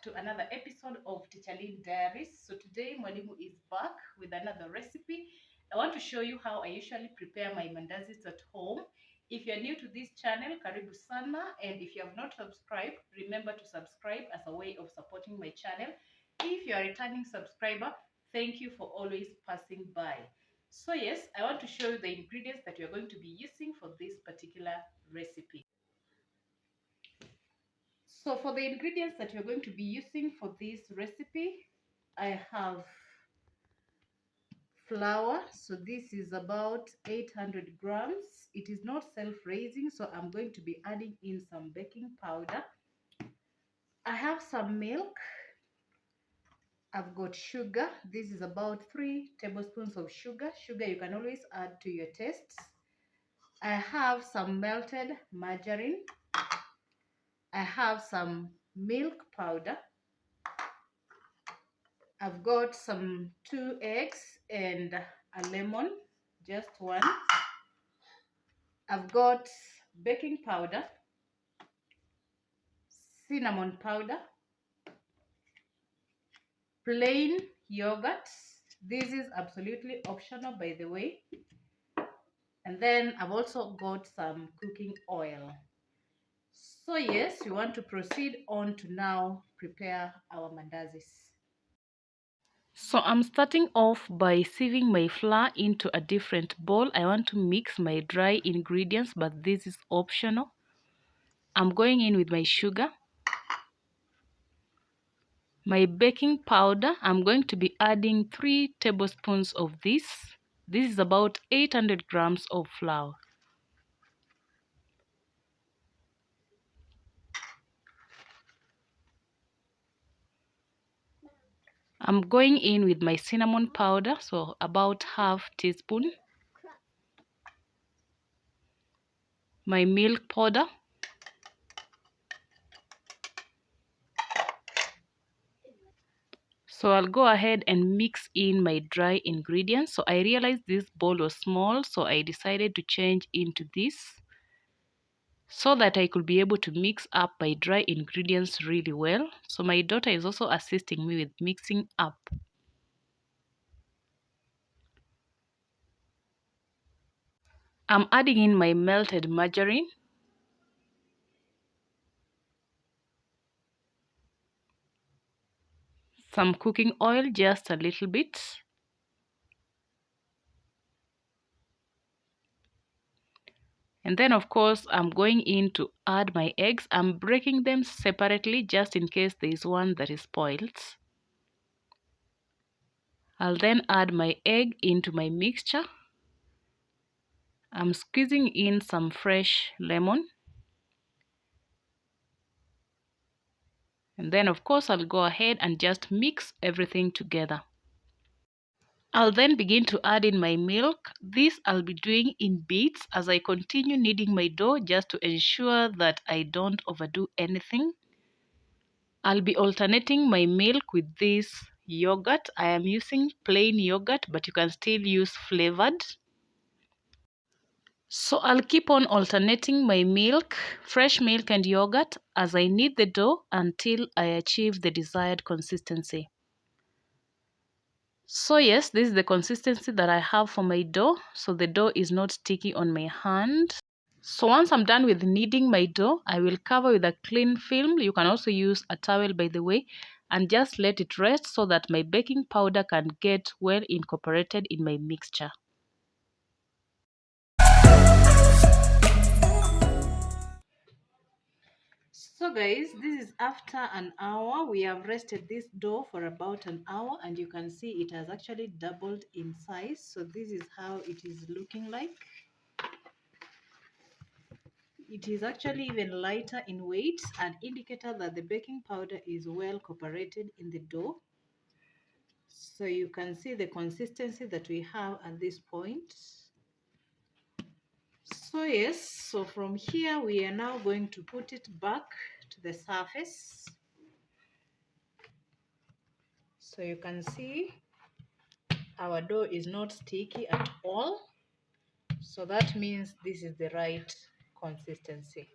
to another episode of Teacher Lynn Diaries. So today Mwalimu is back with another recipe. I want to show you how I usually prepare my mandazis at home. If you're new to this channel, karibu sana, and if you have not subscribed, remember to subscribe as a way of supporting my channel. If you are a returning subscriber, thank you for always passing by. So yes, I want to show you the ingredients that we are going to be using for this particular recipe. So for the ingredients that you're going to be using for this recipe, I have flour. So this is about 800 grams. It is not self-raising, so I'm going to be adding in some baking powder. I have some milk. I've got sugar. This is about 3 tablespoons of sugar. Sugar you can always add to your tastes. I have some melted margarine. I have some milk powder. I've got some 2 eggs and a lemon, just one. I've got baking powder, cinnamon powder, plain yogurt. This is absolutely optional, by the way. And then I've also got some cooking oil. So yes, we want to proceed on to now prepare our mandazis. So I'm starting off by sieving my flour into a different bowl. I want to mix my dry ingredients, but this is optional. I'm going in with my sugar, my baking powder. I'm going to be adding 3 tablespoons of this. This is about 800 grams of flour. I'm going in with my cinnamon powder, so about half teaspoon. My milk powder. So I'll go ahead and mix in my dry ingredients. So I realized this bowl was small, so I decided to change into this so that I could be able to mix up my dry ingredients really well. So my daughter is also assisting me with mixing up. I'm adding in my melted margarine, some cooking oil, just a little bit, and then of course I'm going in to add my eggs. I'm breaking them separately just in case there is one that is spoiled. I'll then add my egg into my mixture. I'm squeezing in some fresh lemon. And then of course I'll go ahead and just mix everything together. I'll then begin to add in my milk. This I'll be doing in bits as I continue kneading my dough just to ensure that I don't overdo anything. I'll be alternating my milk with this yogurt. I am using plain yogurt, but you can still use flavored. So I'll keep on alternating my milk, fresh milk and yogurt as I knead the dough until I achieve the desired consistency. So yes, this is the consistency that I have for my dough, so the dough is not sticky on my hand. So once I'm done with kneading my dough, I will cover with a clean film. You can also use a towel, by the way, and just let it rest so that my baking powder can get well incorporated in my mixture. So guys, this is after an hour. We have rested this dough for about an hour, and you can see it has actually doubled in size. So this is how it is looking like. It is actually even lighter in weight, an indicator that the baking powder is well cooperated in the dough. So you can see the consistency that we have at this point. So yes, so from here we are now going to put it back to the surface. So you can see our dough is not sticky at all. So that means this is the right consistency.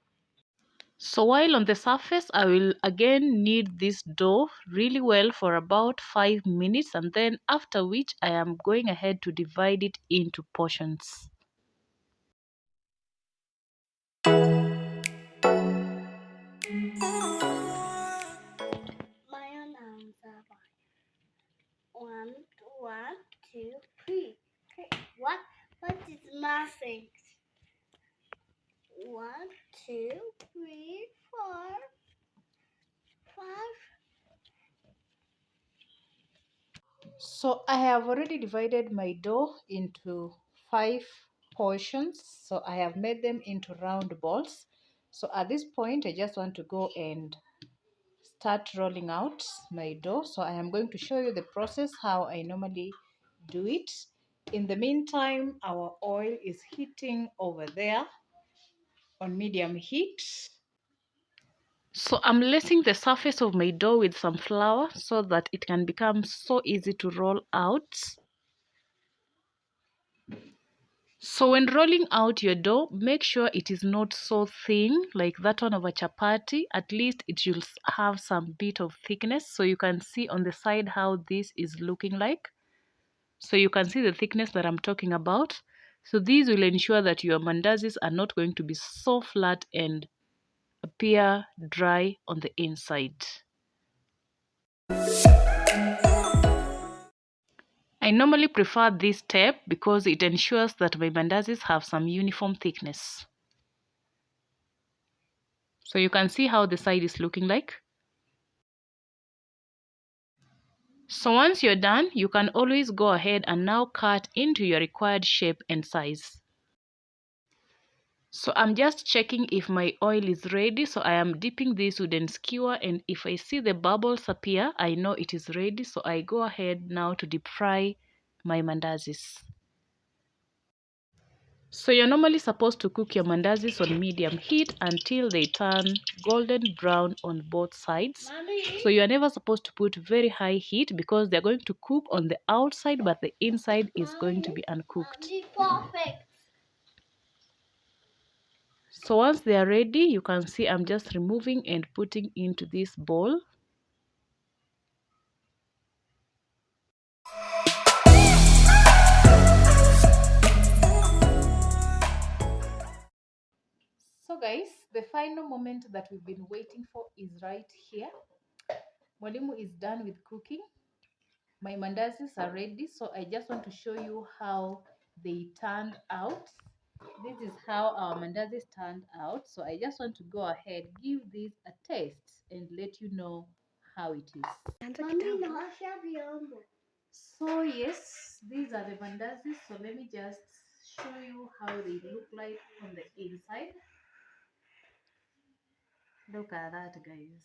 So while on the surface, I will again knead this dough really well for about 5 minutes, and then after which I am going ahead to divide it into portions. One, two, three. What is missing? One, two, three, four, five. So I have already divided my dough into 5 portions. So I have made them into round balls. So at this point, I just want to go and start rolling out my dough. So I am going to show you the process how I normally do it. In the meantime, our oil is heating over there on medium heat. So I'm lacing the surface of my dough with some flour so that it can become so easy to roll out. So when rolling out your dough, make sure it is not so thin like that one of a chapati. At least it should have some bit of thickness. So you can see on the side how this is looking like. So you can see the thickness that I'm talking about. So these will ensure that your mandazis are not going to be so flat and appear dry on the inside. I normally prefer this step because it ensures that my mandazis have some uniform thickness. So you can see how the side is looking like. So once you're done, you can always go ahead and now cut into your required shape and size. So I'm just checking if my oil is ready. So I am dipping this wooden skewer, and if I see the bubbles appear, I know it is ready. So I go ahead now to deep fry my mandazis. So you're normally supposed to cook your mandazis on medium heat until they turn golden brown on both sides. So you are never supposed to put very high heat because they're going to cook on the outside, but the inside is going to be uncooked. Perfect. So once they are ready, you can see I'm just removing and putting into this bowl. So guys, the final moment that we've been waiting for is right here. Mwalimu is done with cooking. My mandazis are ready, so I just want to show you how they turned out. This is how our mandazis turned out. So I just want to go ahead, give this a taste and let you know how it is. So yes, these are the mandazis. So let me just show you how they look like on the inside. Look at that, guys.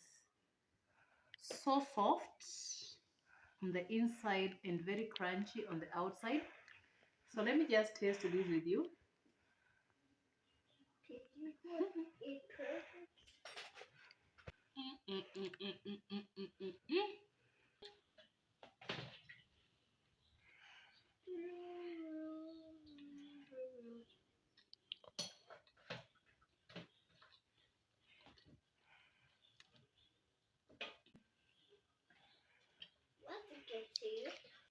So soft on the inside and very crunchy on the outside. So let me just taste this with you.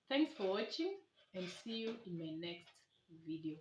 Thanks for watching and see you in my next video.